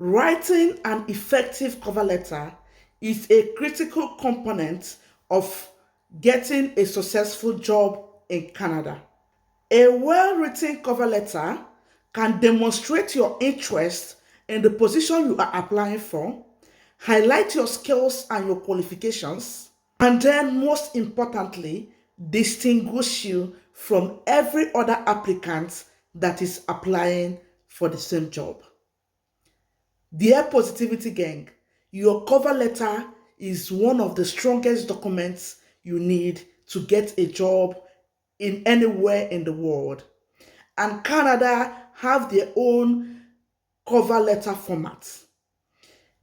Writing an effective cover letter is a critical component of getting a successful job in Canada. A well-written cover letter can demonstrate your interest in the position you are applying for, highlight your skills and your qualifications, and then most importantly, distinguish you from every other applicant that is applying for the same job. Dear Positivity Gang, your cover letter is one of the strongest documents you need to get a job in anywhere in the world. And Canada have their own cover letter format.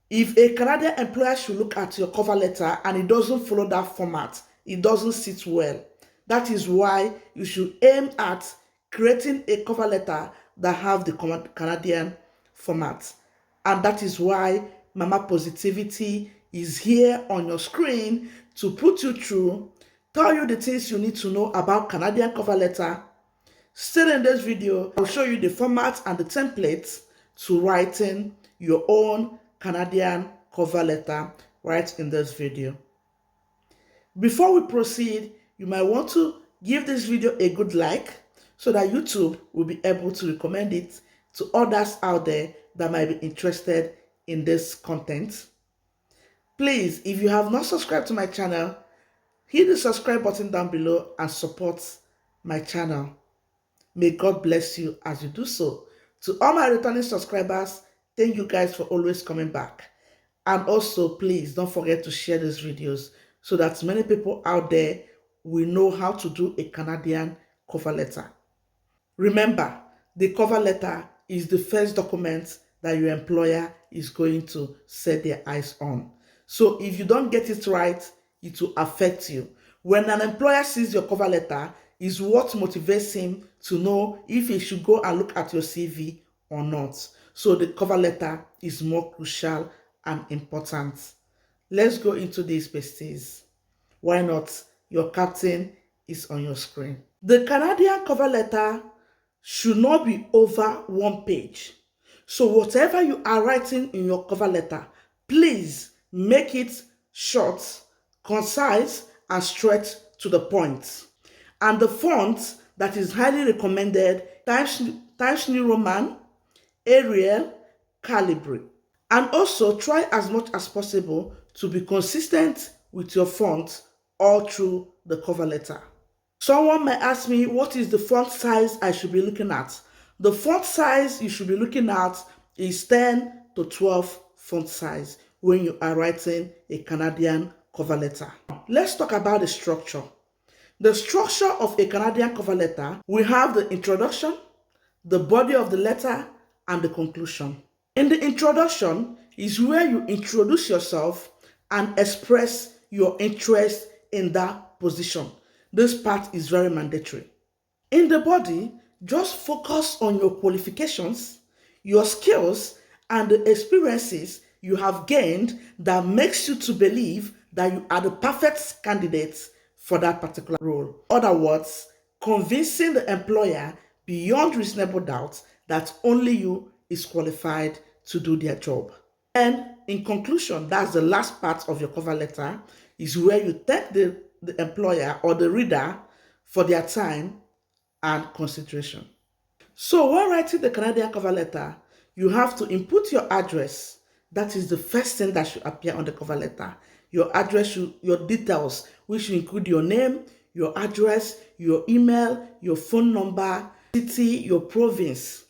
If a Canadian employer should look at your cover letter and it doesn't follow that format, it doesn't sit well. That is why you should aim at creating a cover letter that have the Canadian format. And that is why Mama Positivity is here on your screen to put you through, tell you the things you need to know about Canadian cover letter. Still in this video, I'll show you the format and the templates to writing your own Canadian cover letter right in this video. Before we proceed, you might want to give this video a good like so that YouTube will be able to recommend it to others out there that might be interested in this content. Please, if you have not subscribed to my channel, hit the subscribe button down below and support my channel. May God bless you as you do so. To all my returning subscribers, thank you guys for always coming back. And also, please don't forget to share these videos so that many people out there will know how to do a Canadian cover letter. Remember, the cover letter is the first document that your employer is going to set their eyes on. So if you don't get it right, it will affect you. When an employer sees your cover letter, is what motivates him to know if he should go and look at your CV or not. So the cover letter is more crucial and important. Let's go into these besties. Why not? Your captain is on your screen. The Canadian cover letter should not be over 1 page. So whatever you are writing in your cover letter, please make it short, concise, and straight to the point. And the font that is highly recommended, Times New Roman, Arial, Calibri. And also try as much as possible to be consistent with your font all through the cover letter. Someone may ask me, what is the font size I should be looking at? The font size you should be looking at is 10 to 12 font size when you are writing a Canadian cover letter. Let's talk about the structure. The structure of a Canadian cover letter, we have the introduction, the body of the letter, and the conclusion. In the introduction is where you introduce yourself and express your interest in that position. This part is very mandatory. In the body, just focus on your qualifications, your skills, and the experiences you have gained that makes you to believe that you are the perfect candidate for that particular role. In other words, convincing the employer beyond reasonable doubt that only you is qualified to do their job. And in conclusion, that's the last part of your cover letter, is where you thank the employer or the reader for their time and consideration. So when writing the Canadian cover letter, you have to input your address. That is the first thing that should appear on the cover letter. Your address, your details, which include your name, your address, your email, your phone number, city, your province.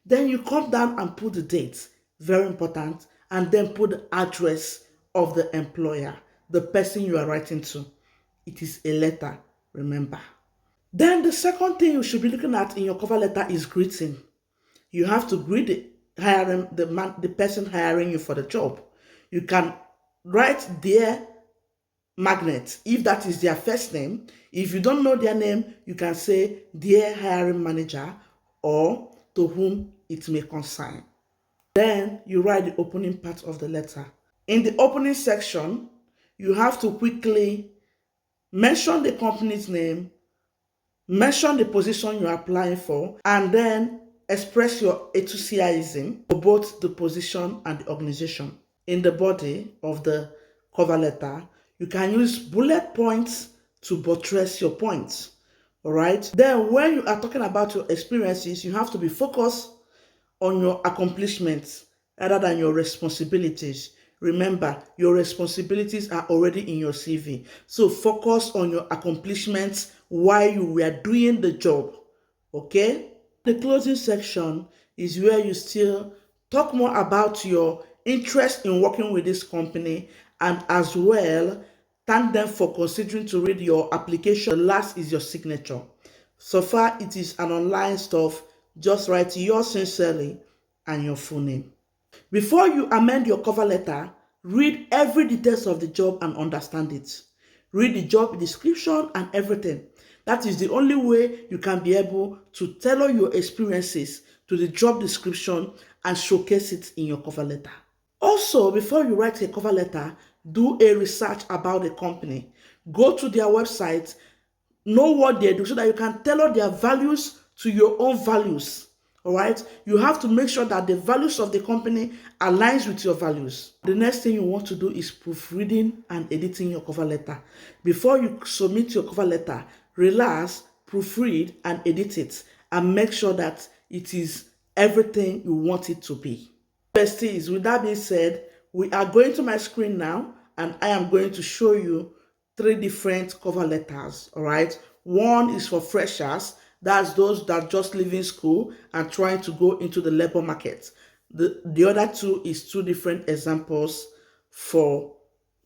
Then you come down and put the date, very important, and then put the address of the employer, the person you are writing to. It is a letter, remember. Then the second thing you should be looking at in your cover letter is greeting. You have to greet the person hiring you for the job. You can write their magnet if that is their first name. If you don't know their name, you can say dear hiring manager or to whom it may concern. Then you write the opening part of the letter. In the opening section, you have to quickly mention the company's name, mention the position you're applying for, and then express your enthusiasm for both the position and the organization. In the body of the cover letter, you can use bullet points to buttress your points. All right. Then, when you are talking about your experiences, you have to be focused on your accomplishments rather than your responsibilities. Remember, your responsibilities are already in your CV. So focus on your accomplishments while you were doing the job. Okay? The closing section is where you still talk more about your interest in working with this company, and as well thank them for considering to read your application. The last is your signature. So far it is an online stuff. Just write yours sincerely and your full name. Before you amend your cover letter, read every details of the job and understand it. Read the job description and everything. That is the only way you can be able to tailor your experiences to the job description and showcase it in your cover letter. Also, before you write a cover letter, do a research about the company. Go to their website, know what they do so that you can tailor their values to your own values. All right, you have to make sure that the values of the company aligns with your values. The next thing you want to do is proofreading and editing your cover letter. Before you submit your cover letter, relax, proofread and edit it, and make sure that it is everything you want it to be. Besties, with that being said, we are going to my screen now, and I am going to show you three different cover letters. All right, one is for freshers. That's those that just leaving school and trying to go into the labor market. The other two is two different examples for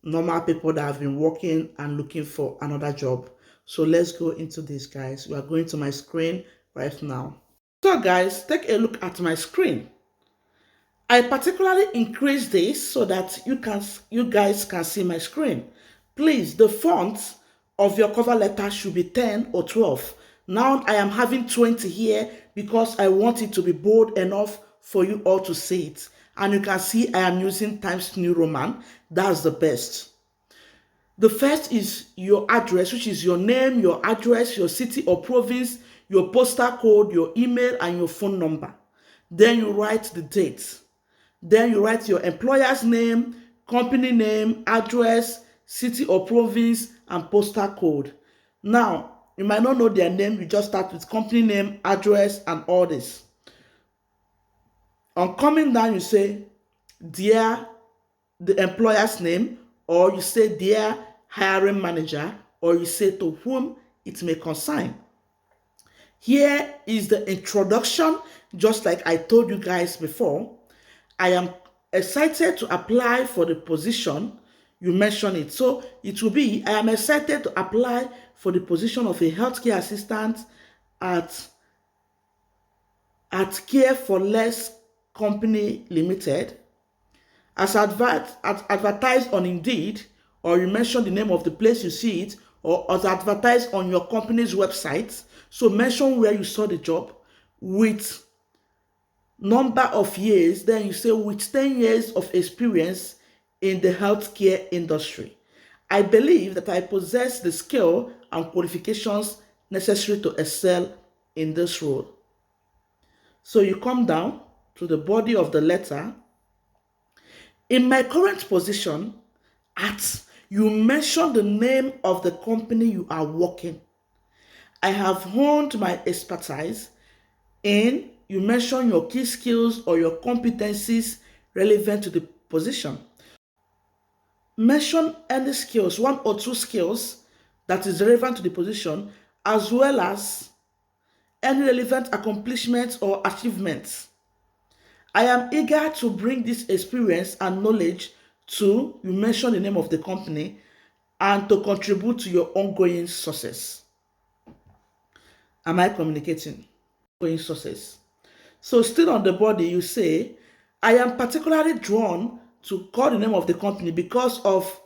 normal people that have been working and looking for another job. So let's go into this, guys. We are going to my screen right now. So guys, take a look at my screen. I particularly increase this so that you guys can see my screen. Please, the font of your cover letter should be 10 or 12. Now I am having 20 here because I want it to be bold enough for you all to see it. And you can see I am using Times New Roman. That's the best. The first is your address, which is your name, your address, your city or province, your postal code, your email, and your phone number. Then you write the date. Then you write your employer's name, company name, address, city or province, and postal code. Now, you might not know their name. You just start with company name, address, and all this. On coming down, you say, dear the employer's name, or you say, dear hiring manager, or you say to whom it may concern. Here is the introduction, just like I told you guys before. I am excited to apply for the position. You mention it. So it will be, I am excited to apply for the position of a healthcare assistant at Care for Less Company Limited, as advertised on Indeed, or you mention the name of the place you see it, or as advertised on your company's website. So mention where you saw the job with number of years. Then you say with 10 years of experience in the healthcare industry. I believe that I possess the skill and qualifications necessary to excel in this role. So you come down to the body of the letter. In my current position, you mention the name of the company you are working. I have honed my expertise in, you mention your key skills or your competencies relevant to the position. Mention any skills, one or two skills that is relevant to the position, as well as any relevant accomplishments or achievements. I am eager to bring this experience and knowledge to, you mention the name of the company, and to contribute to your ongoing success. Am I communicating? Ongoing success. So still on the body, you say, I am particularly drawn to call the name of the company because of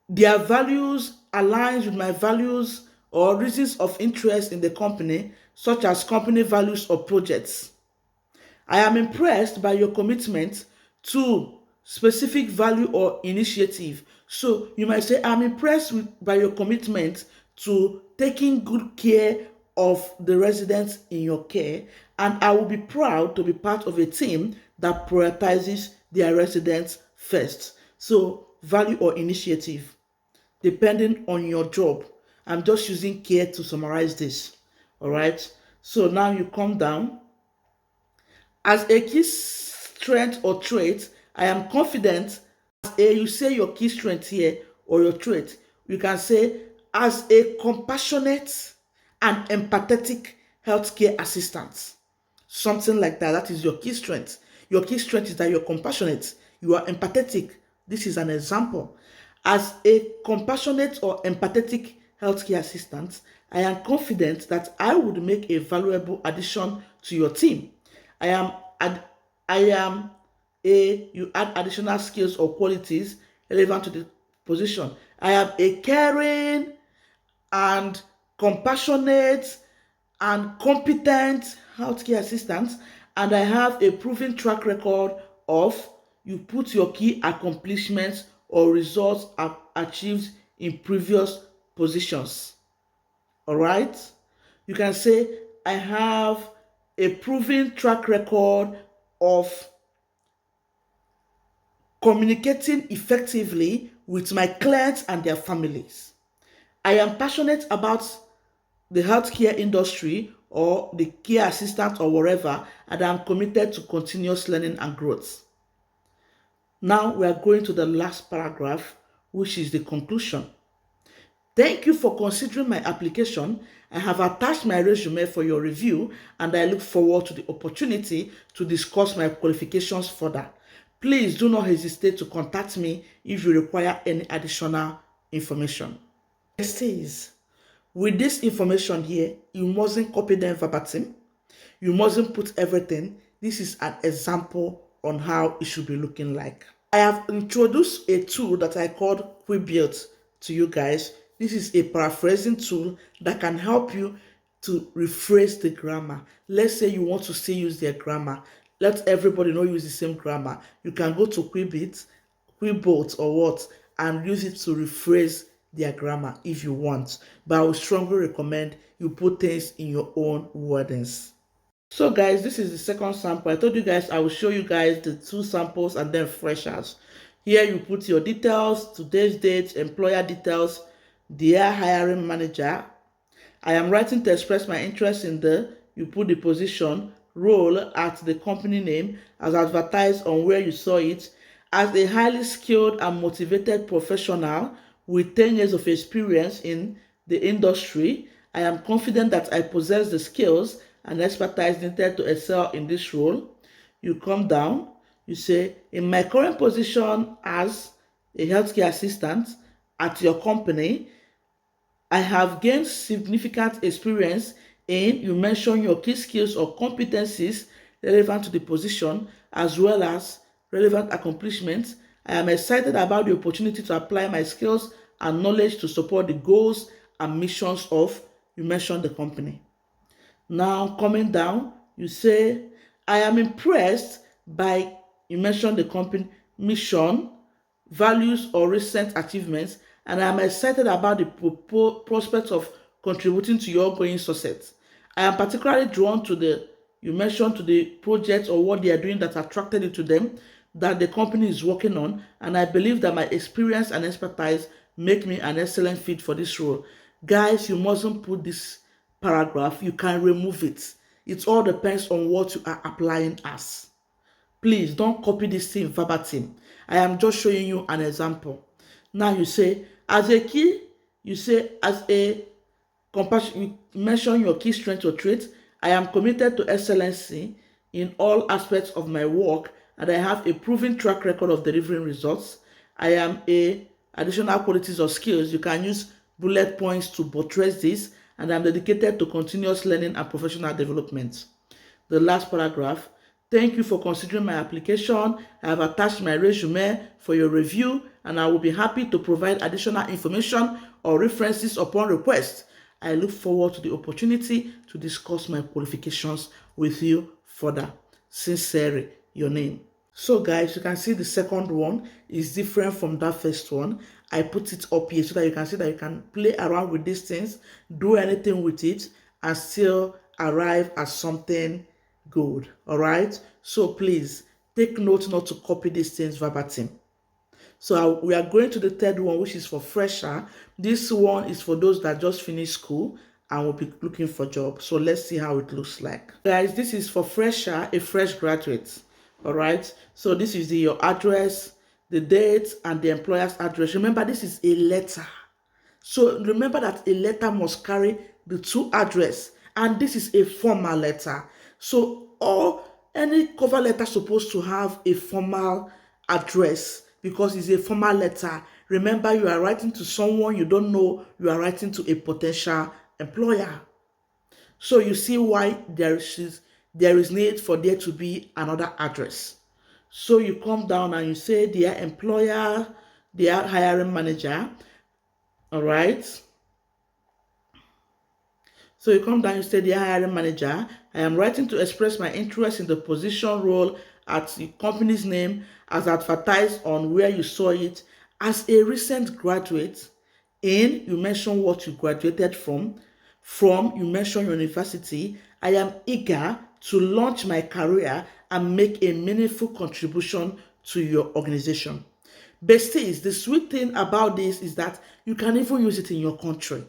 their values aligns with my values or reasons of interest in the company, such as company values or projects. I am impressed by your commitment to specific value or initiative. So you might say, I'm impressed by your commitment to taking good care of the residents in your care, and I will be proud to be part of a team that prioritizes their residents first. So, value or initiative, depending on your job. I'm just using care to summarize this. All right. So now you come down. As a key strength or trait, I am confident. As a, you say your key strength here or your trait, you can say as a compassionate and empathetic healthcare assistant. Something like that. That is your key strength. Your key strength is that you're compassionate, you are empathetic. This is an example. As a compassionate or empathetic healthcare assistant, I am confident that I would make a valuable addition to your team. I am ad- I am a you add additional skills or qualities relevant to the position. I am a caring and compassionate and competent healthcare assistant, and I have a proven track record of you put your key accomplishments or results achieved in previous positions. All right, you can say I have a proven track record of communicating effectively with my clients and their families. I am passionate about the healthcare industry or the care assistant or whatever, and I'm committed to continuous learning and growth. Now we are going to the last paragraph, which is the conclusion. Thank you for considering my application. I have attached my resume for your review, and I look forward to the opportunity to discuss my qualifications further. Please do not hesitate to contact me if you require any additional information. It says, with this information here, you mustn't copy them verbatim. You mustn't put everything. This is an example on how it should be looking like. I have introduced a tool that I called QuickBuilt to you guys. This is a paraphrasing tool that can help you to rephrase the grammar. Let's say you want to still use their grammar. Let everybody know you use the same grammar. You can go to QuickBuilt or what, and use it to rephrase their grammar if you want. But I would strongly recommend you put things in your own wordings. So guys, this is the second sample. I told you guys I will show you guys the two samples and then freshers. Here you put your details, today's date, employer details, dear hiring manager. I am writing to express my interest in you put the position, role at the company name as advertised on where you saw it, as a highly skilled and motivated professional with 10 years of experience in the industry. I am confident that I possess the skills and expertise needed to excel in this role. You come down, you say, in my current position as a healthcare assistant at your company, I have gained significant experience in, you mention your key skills or competencies relevant to the position, as well as relevant accomplishments. I am excited about the opportunity to apply my skills and knowledge to support the goals and missions of, you mention the company. Now, coming down, you say, I am impressed by, you mention the company mission, values, or recent achievements, and I am excited about the prospect of contributing to your ongoing success. I am particularly drawn to you mentioned to the project or what they are doing that attracted you to them, that the company is working on, and I believe that my experience and expertise make me an excellent fit for this role. Guys, you mustn't put this paragraph, you can remove it. It all depends on what you are applying as. Please don't copy this thing verbatim. I am just showing you an example. Now you say, as a key, you say, as a compassion, you mention your key strength or trait. I am committed to excellency in all aspects of my work, and I have a proven track record of delivering results. I am a additional qualities or skills. You can use bullet points to buttress this, and I'm dedicated to continuous learning and professional development. The last paragraph. Thank you for considering my application. I have attached my resume for your review, and I will be happy to provide additional information or references upon request. I look forward to the opportunity to discuss my qualifications with you further. Sincerely, your name. So guys, you can see the second one is different from that first one. I put it up here so that you can see that you can play around with these things, do anything with it, and still arrive at something Good. All right. So please take note not to copy these things verbatim. So we are going to the third one, which is for fresher. This one is for those that just finished school and will be looking for jobs. So let's see how it looks like. Guys, this is for fresher, a fresh graduate. All right. So this is your address, the date, and the employer's address. Remember, this is a letter. So remember that a letter must carry the two address, and this is a formal letter. So any cover letter supposed to have a formal address because it's a formal letter. Remember, you are writing to someone you don't know, you are writing to a potential employer. So you see why there is need for there to be another address. So you come down and you say, dear employer, dear hiring manager, all right. So you come down, you say, dear hiring manager, I am writing to express my interest in the position role at the company's name as advertised on where you saw it. As a recent graduate, you mention what you graduated from, you mention your university. I am eager to launch my career and make a meaningful contribution to your organization. Besties, the sweet thing about this is that you can even use it in your country.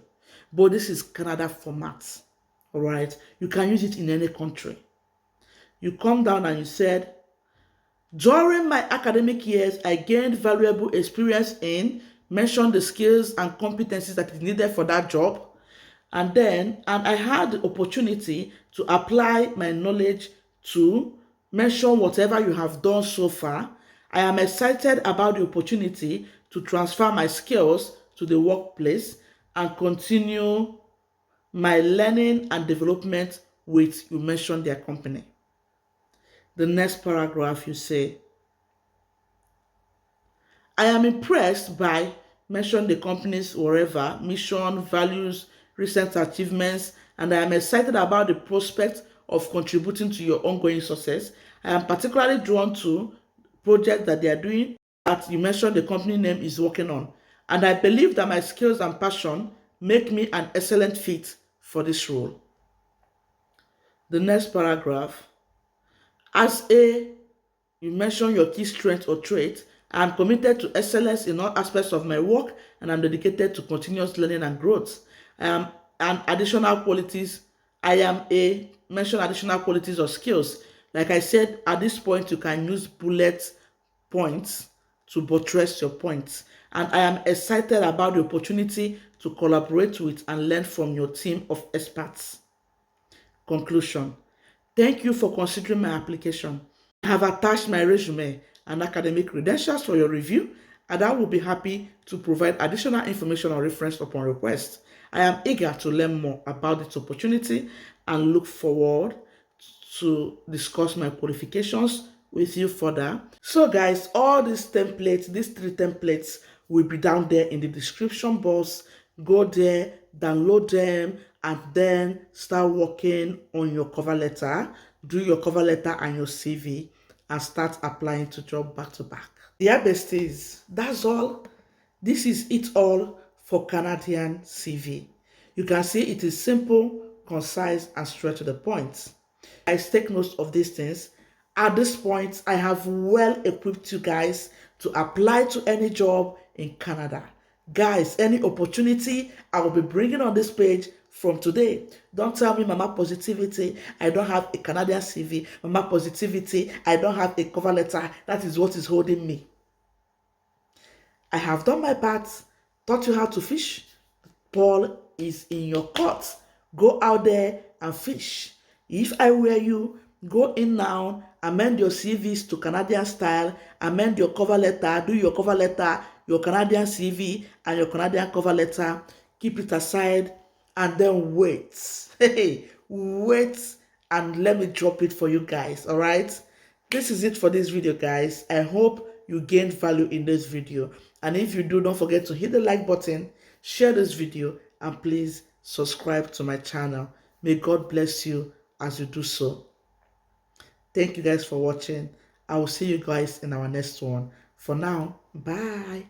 But this is Canada format. All right. You can use it in any country. You come down and you said, during my academic years, I gained valuable experience in, mention the skills and competencies that is needed for that job. And I had the opportunity to apply my knowledge to mention whatever you have done so far. I am excited about the opportunity to transfer my skills to the workplace and continue my learning and development with, you mentioned their company. The next paragraph you say, I am impressed by, mention the company's whatever, mission, values, recent achievements, and I am excited about the prospect of contributing to your ongoing success. I am particularly drawn to projects that they are doing that you mentioned the company name is working on. And I believe that my skills and passion make me an excellent fit for this role. The next paragraph, you mention your key strength or trait. I am committed to excellence in all aspects of my work and I'm dedicated to continuous learning and growth. Mention additional qualities or skills. Like I said, at this point, you can use bullet points to buttress your points. And I am excited about the opportunity to collaborate with and learn from your team of experts. Conclusion. Thank you for considering my application. I have attached my resume and academic credentials for your review, and I will be happy to provide additional information or reference upon request. I am eager to learn more about this opportunity and look forward to discuss my qualifications with you further. So guys, all these three templates will be down there in the description box. Go there, download them, and then start working on your cover letter. Do your cover letter and your CV and start applying to job back to back. Yeah, besties, that's all. This is it all for Canadian CV. You can see it is simple, concise, and straight to the point. I take notes of these things. At this point, I have well equipped you guys to apply to any job in Canada. Guys, any opportunity I will be bringing on this page from today. Don't tell me, Mama Positivity, I don't have a Canadian CV. Mama Positivity, I don't have a cover letter. That is what is holding me. I have done my part, taught you how to fish. Ball is in your court. Go out there and fish. If I were you, go in now, amend your CVs to Canadian style, amend your cover letter, do your cover letter, your Canadian CV, and your Canadian cover letter. Keep it aside and then wait. Hey, wait and let me drop it for you guys, all right? This is it for this video, guys. I hope you gained value in this video. And if you do, don't forget to hit the like button, share this video, and please subscribe to my channel. May God bless you as you do so. Thank you guys for watching. I will see you guys in our next one. For now, bye.